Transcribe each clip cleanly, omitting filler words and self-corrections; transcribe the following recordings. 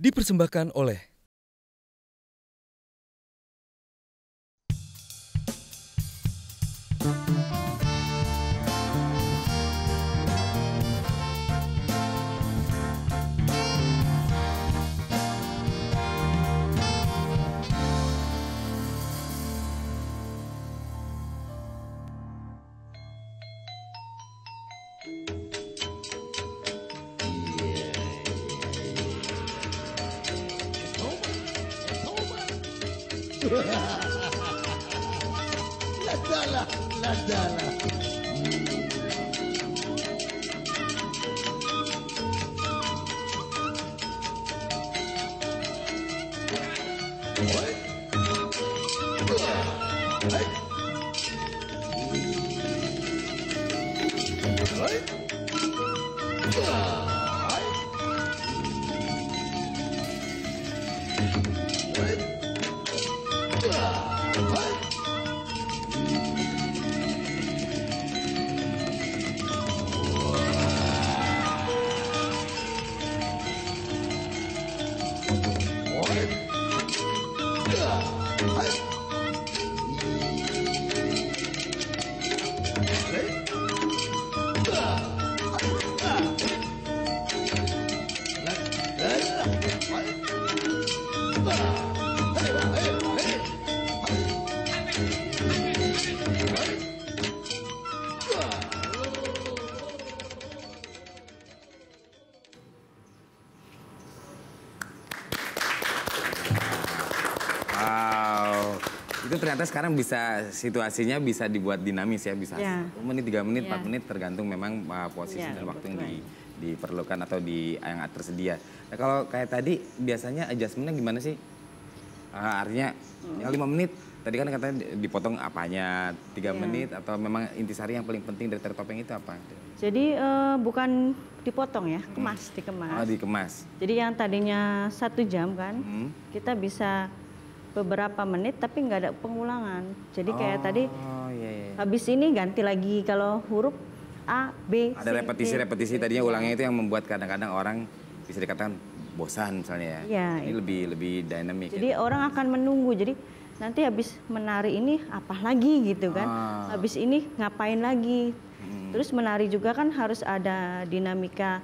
dipersembahkan oleh Ladalah, ladalah. Itu ternyata sekarang bisa situasinya bisa dibuat dinamis ya, bisa 1 menit, 3 menit, 4 menit tergantung memang posisi dan waktu yang diperlukan atau yang tersedia. Nah, kalau kayak tadi biasanya adjustmentnya gimana sih? Artinya yang 5 menit, tadi kan katanya dipotong apanya, 3 menit atau memang intisari yang paling penting dari tari topeng itu apa? Jadi bukan dipotong ya, dikemas. Oh, dikemas. Jadi yang tadinya 1 jam kan, kita bisa beberapa menit tapi nggak ada pengulangan. Jadi kayak tadi habis ini ganti lagi kalau huruf A, B, ada C, repetisi tadinya ulangnya itu yang membuat kadang-kadang orang bisa dikatakan bosan misalnya ya. Ini lebih dinamis. Jadi orang akan menunggu. Jadi nanti habis menari ini apa lagi gitu kan. Habis ini ngapain lagi. Terus menari juga kan harus ada dinamika.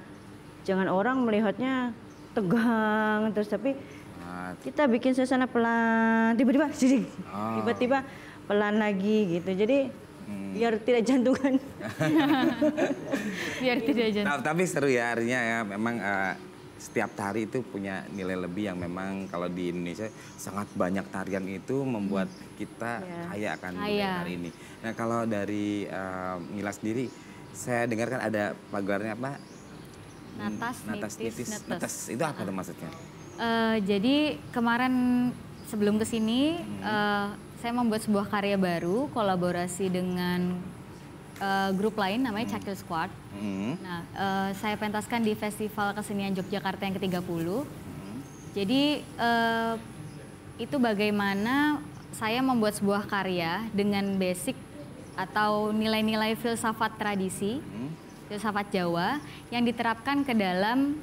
Jangan orang melihatnya tegang terus tapi kita bikin suasana pelan, tiba-tiba tiba-tiba pelan lagi gitu. Jadi biar tidak jantungan. Biar tidak jantungan. Tapi seru ya, artinya ya memang setiap tari itu punya nilai lebih yang memang kalau di Indonesia sangat banyak tarian itu membuat kita kaya akan hari ini. Nah, kalau dari Mila sendiri, saya dengar kan ada pagarnya apa? Natas, nitis, netes. Itu apa tuh maksudnya? Jadi kemarin sebelum kesini saya membuat sebuah karya baru kolaborasi dengan grup lain namanya Cakil Squad. Nah, saya pentaskan di Festival Kesenian Yogyakarta yang ke-30. Jadi itu bagaimana saya membuat sebuah karya dengan basic atau nilai-nilai filsafat tradisi, filsafat Jawa yang diterapkan ke dalam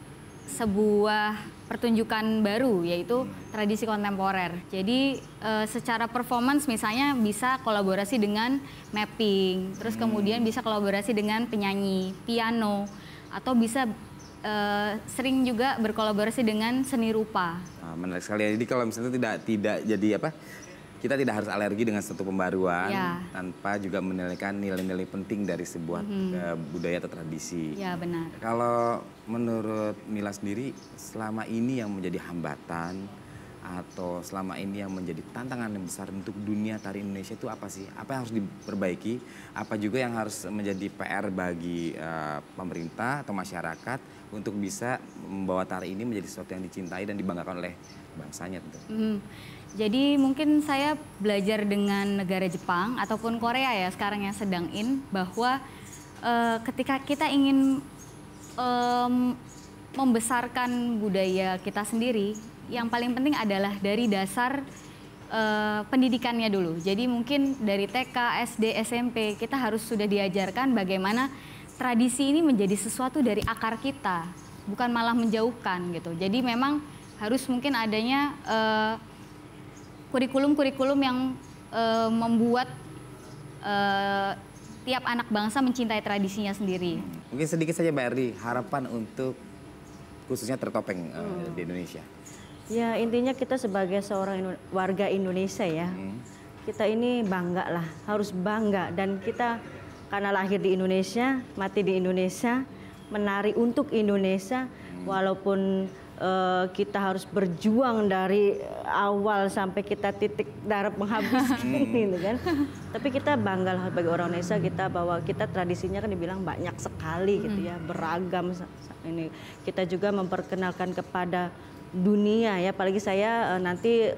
sebuah pertunjukan baru yaitu tradisi kontemporer. Jadi secara performance misalnya bisa kolaborasi dengan mapping, terus kemudian bisa kolaborasi dengan penyanyi, piano, atau bisa sering juga berkolaborasi dengan seni rupa. Menarik sekali. Jadi kalau misalnya tidak jadi apa? Kita tidak harus alergi dengan satu pembaruan tanpa juga menilaikan nilai-nilai penting dari sebuah budaya atau tradisi. Ya, benar. Kalau menurut Mila sendiri, selama ini yang menjadi hambatan atau selama ini yang menjadi tantangan yang besar untuk dunia tari Indonesia itu apa sih? Apa yang harus diperbaiki? Apa juga yang harus menjadi PR bagi pemerintah atau masyarakat untuk bisa membawa tari ini menjadi sesuatu yang dicintai dan dibanggakan oleh bangsanya tentu? Jadi mungkin saya belajar dengan negara Jepang ataupun Korea ya sekarang yang sedang bahwa ketika kita ingin membesarkan budaya kita sendiri, yang paling penting adalah dari dasar pendidikannya dulu. Jadi mungkin dari TK, SD, SMP kita harus sudah diajarkan bagaimana tradisi ini menjadi sesuatu dari akar kita, bukan malah menjauhkan gitu. Jadi memang harus mungkin adanya kurikulum-kurikulum yang membuat tiap anak bangsa mencintai tradisinya sendiri. Mungkin sedikit saja Mbak Erdi, harapan untuk khususnya tertopeng di Indonesia. Ya intinya kita sebagai seorang warga Indonesia ya, kita ini bangga lah, harus bangga. Dan kita karena lahir di Indonesia, mati di Indonesia, menari untuk Indonesia, walaupun kita harus berjuang dari awal sampai kita titik darah penghabis gitu kan. Tapi kita bangga lah bagi orang Indonesia kita bahwa kita tradisinya kan dibilang banyak sekali gitu ya, beragam ini. Kita juga memperkenalkan kepada dunia ya, apalagi saya nanti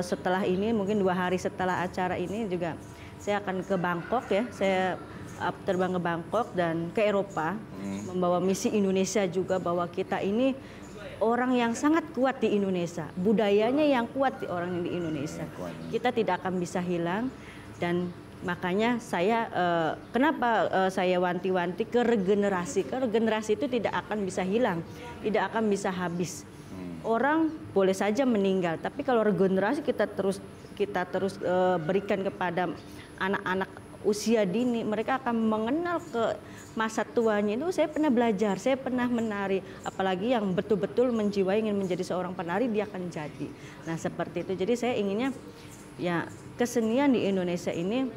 setelah ini mungkin 2 hari setelah acara ini juga saya akan ke Bangkok ya, saya terbang ke Bangkok dan ke Eropa membawa misi Indonesia juga bahwa kita ini orang yang sangat kuat di Indonesia, budayanya yang kuat di orang di Indonesia. Kita tidak akan bisa hilang dan makanya saya kenapa saya wanti-wanti ke regenerasi. Ke regenerasi itu tidak akan bisa hilang, tidak akan bisa habis. Orang boleh saja meninggal, tapi kalau regenerasi kita terus berikan kepada anak-anak usia dini, mereka akan mengenal ke masa tuanya itu. Saya pernah belajar, saya pernah menari, apalagi yang betul-betul menjiwai ingin menjadi seorang penari, dia akan jadi. Nah seperti itu, jadi saya inginnya ya kesenian di Indonesia ini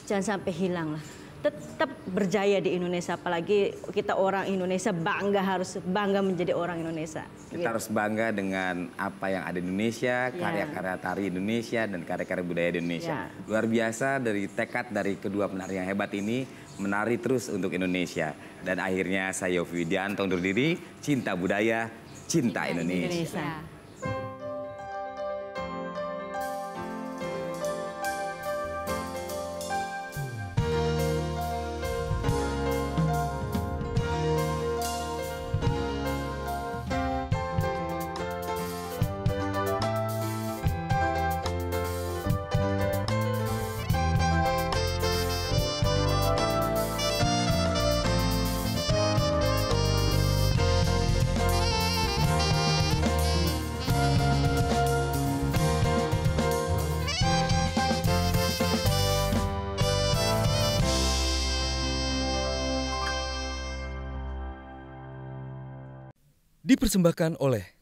jangan sampai hilang lah, tetap berjaya di Indonesia, apalagi kita orang Indonesia harus bangga menjadi orang Indonesia. Kita harus bangga dengan apa yang ada di Indonesia, karya-karya tari Indonesia dan karya-karya budaya di Indonesia. Luar biasa dari tekad dari kedua penari yang hebat ini, menari terus untuk Indonesia. Dan akhirnya saya Yofi Widianto undur diri, cinta budaya, cinta Indonesia. Dipersembahkan oleh